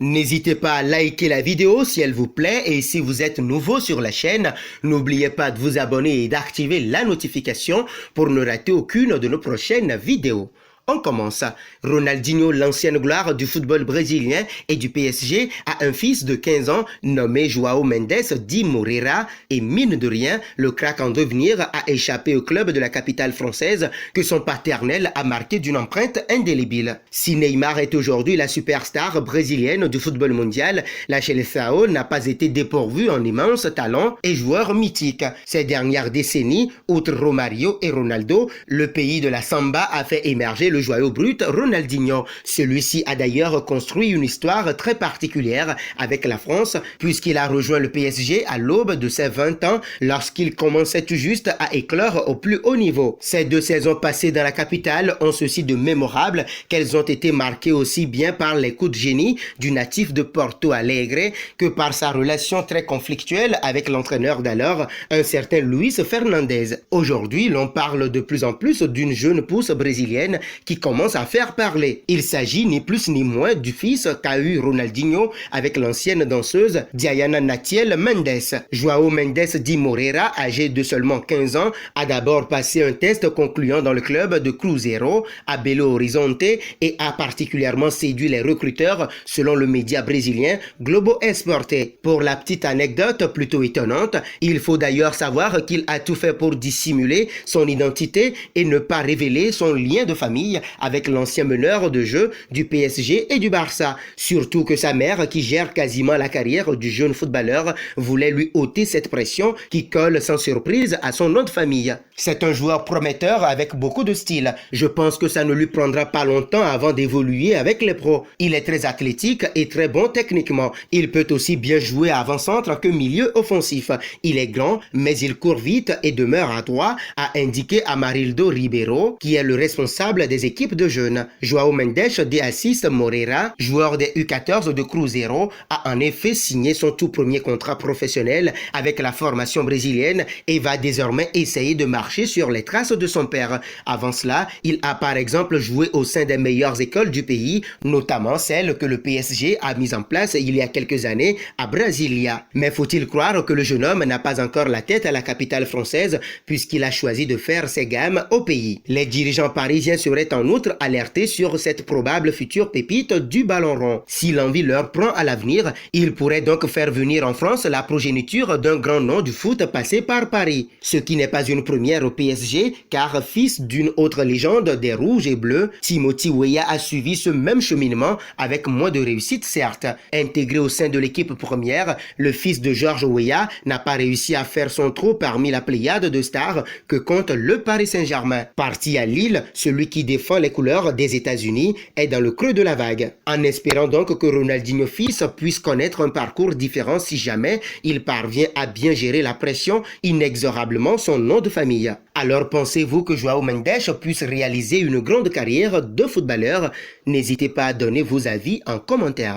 N'hésitez pas à liker la vidéo si elle vous plaît et si vous êtes nouveau sur la chaîne, n'oubliez pas de vous abonner et d'activer la notification pour ne rater aucune de nos prochaines vidéos. On commence. Ronaldinho, l'ancienne gloire du football brésilien et du PSG, a un fils de 15 ans nommé João Mendes de Moreira et mine de rien, le crack en devenir a échappé au club de la capitale française que son paternel a marqué d'une empreinte indélébile. Si Neymar est aujourd'hui la superstar brésilienne du football mondial, la Seleção n'a pas été dépourvue en immense talent et joueurs mythiques. Ces dernières décennies, outre Romario et Ronaldo, le pays de la samba a fait émerger le joyau brut Ronaldinho. Celui-ci a d'ailleurs construit une histoire très particulière avec la France puisqu'il a rejoint le PSG à l'aube de ses 20 ans lorsqu'il commençait tout juste à éclore au plus haut niveau. Ces 2 saisons passées dans la capitale ont ceci de mémorable qu'elles ont été marquées aussi bien par les coups de génie du natif de Porto Alegre que par sa relation très conflictuelle avec l'entraîneur d'alors, un certain Luis Fernandez. Aujourd'hui, l'on parle de plus en plus d'une jeune pousse brésilienne qui commence à faire parler. Il s'agit ni plus ni moins du fils qu'a eu Ronaldinho avec l'ancienne danseuse Diana Natiel Mendes. João Mendes de Moreira, âgé de seulement 15 ans, a d'abord passé un test concluant dans le club de Cruzeiro à Belo Horizonte et a particulièrement séduit les recruteurs selon le média brésilien Globo Esporte. Pour la petite anecdote plutôt étonnante, il faut d'ailleurs savoir qu'il a tout fait pour dissimuler son identité et ne pas révéler son lien de famille avec l'ancien meneur de jeu du PSG et du Barça. Surtout que sa mère, qui gère quasiment la carrière du jeune footballeur, voulait lui ôter cette pression qui colle sans surprise à son nom de famille. C'est un joueur prometteur avec beaucoup de style. Je pense que ça ne lui prendra pas longtemps avant d'évoluer avec les pros. Il est très athlétique et très bon techniquement. Il peut aussi bien jouer avant-centre que milieu offensif. Il est grand, mais il court vite et demeure adroit, a indiqué Amarildo Ribeiro, qui est le responsable des équipes de jeunes. João Mendes de Assis Moreira, joueur des U14 de Cruzeiro, a en effet signé son tout premier contrat professionnel avec la formation brésilienne et va désormais essayer de marcher sur les traces de son père. Avant cela, il a par exemple joué au sein des meilleures écoles du pays, notamment celle que le PSG a mise en place il y a quelques années à Brasilia. Mais faut-il croire que le jeune homme n'a pas encore la tête à la capitale française puisqu'il a choisi de faire ses gammes au pays. Les dirigeants parisiens seraient en outre alertés sur cette probable future pépite du ballon rond. Si l'envie leur prend à l'avenir, ils pourraient donc faire venir en France la progéniture d'un grand nom du foot passé par Paris. Ce qui n'est pas une première au PSG, car fils d'une autre légende des Rouges et Bleus, Timothy Weah a suivi ce même cheminement avec moins de réussite certes. Intégré au sein de l'équipe première, le fils de Georges Weah n'a pas réussi à faire son trou parmi la pléiade de stars que compte le Paris Saint-Germain. Parti à Lille, celui qui défend les couleurs des États-Unis est dans le creux de la vague. En espérant donc que Ronaldinho fils puisse connaître un parcours différent si jamais il parvient à bien gérer la pression, inexorablement son nom de famille. Alors pensez-vous que João Mendes puisse réaliser une grande carrière de footballeur? N'hésitez pas à donner vos avis en commentaire.